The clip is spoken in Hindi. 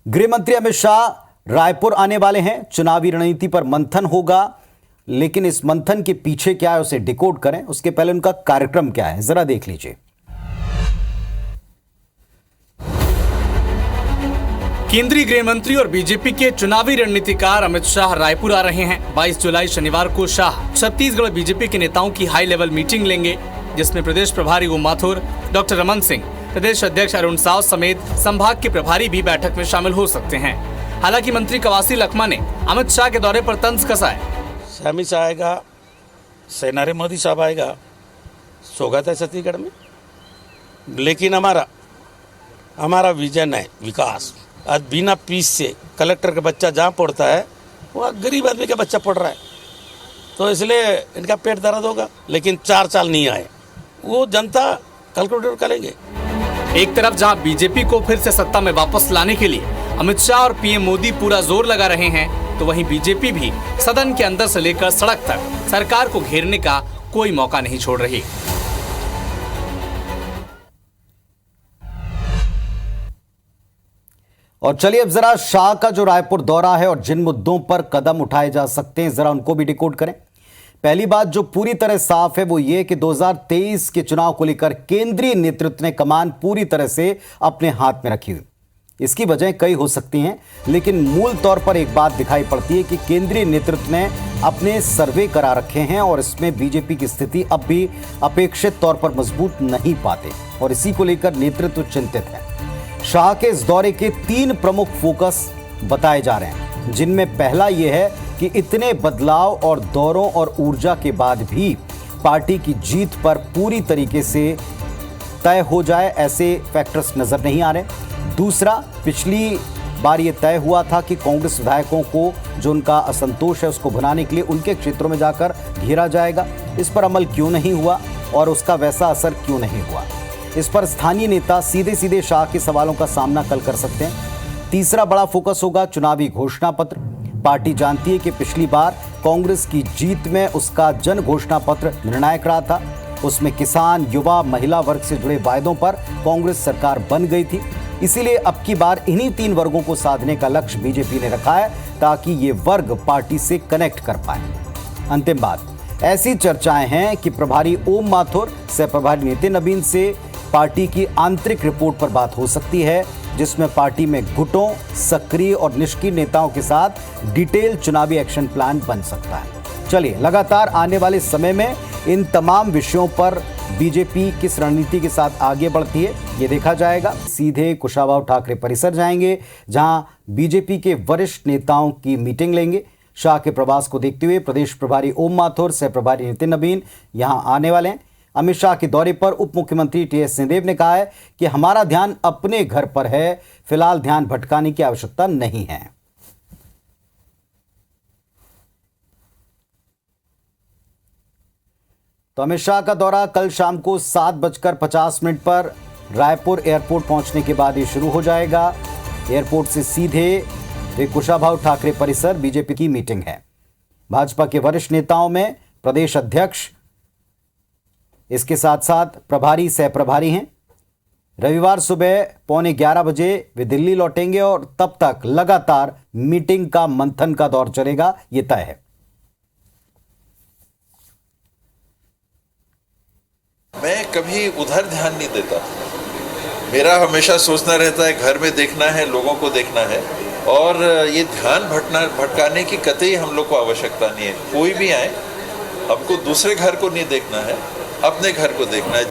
गृह मंत्री अमित शाह रायपुर आने वाले हैं। चुनावी रणनीति पर मंथन होगा, लेकिन इस मंथन के पीछे क्या है उसे डिकोड करें, उसके पहले उनका कार्यक्रम क्या है जरा देख लीजिए। केंद्रीय गृह मंत्री और बीजेपी के चुनावी रणनीतिकार अमित शाह रायपुर आ रहे हैं। 22 जुलाई शनिवार को शाह छत्तीसगढ़ बीजेपी के नेताओं की हाई लेवल मीटिंग लेंगे, जिसमें प्रदेश प्रभारी ओम माथुर, डॉक्टर रमन सिंह, प्रदेश अध्यक्ष अरुण साव समेत संभाग के प्रभारी भी बैठक में शामिल हो सकते हैं। हालांकि मंत्री कवासी लखमा ने अमित शाह के दौरे पर तंज कसा है। अमित शाह आएगा, सेनारे मोदी साहब आएगा, स्वागत है छत्तीसगढ़ में, लेकिन हमारा विजन है विकास। आज बिना फीस से कलेक्टर का बच्चा जहाँ पढ़ता है वह गरीब आदमी का बच्चा पढ़ रहा है, तो इसलिए इनका पेट दर्द होगा। लेकिन 4 साल नहीं आए, वो जनता कैलकुलेटर करेंगे। एक तरफ जहां बीजेपी को फिर से सत्ता में वापस लाने के लिए अमित शाह और पीएम मोदी पूरा जोर लगा रहे हैं, तो वहीं बीजेपी भी सदन के अंदर से लेकर सड़क तक सरकार को घेरने का कोई मौका नहीं छोड़ रही। और चलिए अब जरा शाह का जो रायपुर दौरा है और जिन मुद्दों पर कदम उठाए जा सकते हैं जरा उनको भी डिकोड करें। पहली बात जो पूरी तरह साफ है वो ये कि 2023 के चुनाव को लेकर केंद्रीय नेतृत्व ने कमान पूरी तरह से अपने हाथ में रखी हुई। इसकी वजह कई हो सकती हैं, लेकिन मूल तौर पर एक बात दिखाई पड़ती है कि केंद्रीय नेतृत्व ने अपने सर्वे करा रखे हैं और इसमें बीजेपी की स्थिति अब भी अपेक्षित तौर पर मजबूत नहीं पाते और इसी को लेकर नेतृत्व चिंतित है। शाह के इस दौरे के 3 प्रमुख फोकस बताए जा रहे हैं, जिनमें पहला यह है कि इतने बदलाव और दौरों और ऊर्जा के बाद भी पार्टी की जीत पर पूरी तरीके से तय हो जाए, ऐसे फैक्टर्स नजर नहीं आ रहे। दूसरा, पिछली बार यह तय हुआ था कि कांग्रेस विधायकों को जो उनका असंतोष है उसको भुनाने के लिए उनके क्षेत्रों में जाकर घेरा जाएगा। इस पर अमल क्यों नहीं हुआ और उसका वैसा असर क्यों नहीं हुआ, इस पर स्थानीय नेता सीधे सीधे शाह के सवालों का सामना कल कर सकते हैं। तीसरा बड़ा फोकस होगा चुनावी घोषणा पत्र। पार्टी जानती है कि पिछली बार कांग्रेस की जीत में उसका जन घोषणा पत्र निर्णायक रहा था। उसमें किसान, युवा, महिला वर्ग से जुड़े वायदों पर कांग्रेस सरकार बन गई थी। इसीलिए अब की बार इन्हीं 3 वर्गों को साधने का लक्ष्य बीजेपी ने रखा है, ताकि ये वर्ग पार्टी से कनेक्ट कर पाए। अंतिम बात, ऐसी चर्चाएं हैं कि प्रभारी ओम माथुर सह प्रभारी नितिन नबीन से पार्टी की आंतरिक रिपोर्ट पर बात हो सकती है, जिसमें पार्टी में गुटों, सक्रिय और निष्क्रिय नेताओं के साथ डिटेल चुनावी एक्शन प्लान बन सकता है। चलिए लगातार आने वाले समय में इन तमाम विषयों पर बीजेपी किस रणनीति के साथ आगे बढ़ती है ये देखा जाएगा। सीधे कुशाभाऊ ठाकरे परिसर जाएंगे, जहां बीजेपी के वरिष्ठ नेताओं की मीटिंग लेंगे। शाह के प्रवास को देखते हुए प्रदेश प्रभारी ओम माथुर, सह प्रभारी नितिन नबीन यहां आने वाले हैं। अमित शाह के दौरे पर उप मुख्यमंत्री टीएस सिंहदेव ने कहा है कि हमारा ध्यान अपने घर पर है, फिलहाल ध्यान भटकाने की आवश्यकता नहीं है। तो अमित शाह का दौरा कल शाम को 7:50 पर रायपुर एयरपोर्ट पहुंचने के बाद ये शुरू हो जाएगा। एयरपोर्ट से सीधे कुशाभाऊ ठाकरे परिसर बीजेपी की मीटिंग है। भाजपा के वरिष्ठ नेताओं में प्रदेश अध्यक्ष, इसके साथ साथ प्रभारी, सह प्रभारी हैं। रविवार सुबह 11:15 बजे वे दिल्ली लौटेंगे और तब तक लगातार मीटिंग का मंथन का दौर चलेगा, यह तय है। मैं कभी उधर ध्यान नहीं देता, मेरा हमेशा सोचना रहता है घर में देखना है, लोगों को देखना है, और ये ध्यान भटकाने की कतई हम लोग को आवश्यकता नहीं है। कोई भी आए, हमको दूसरे घर को नहीं देखना है, अपने घर को देखना है।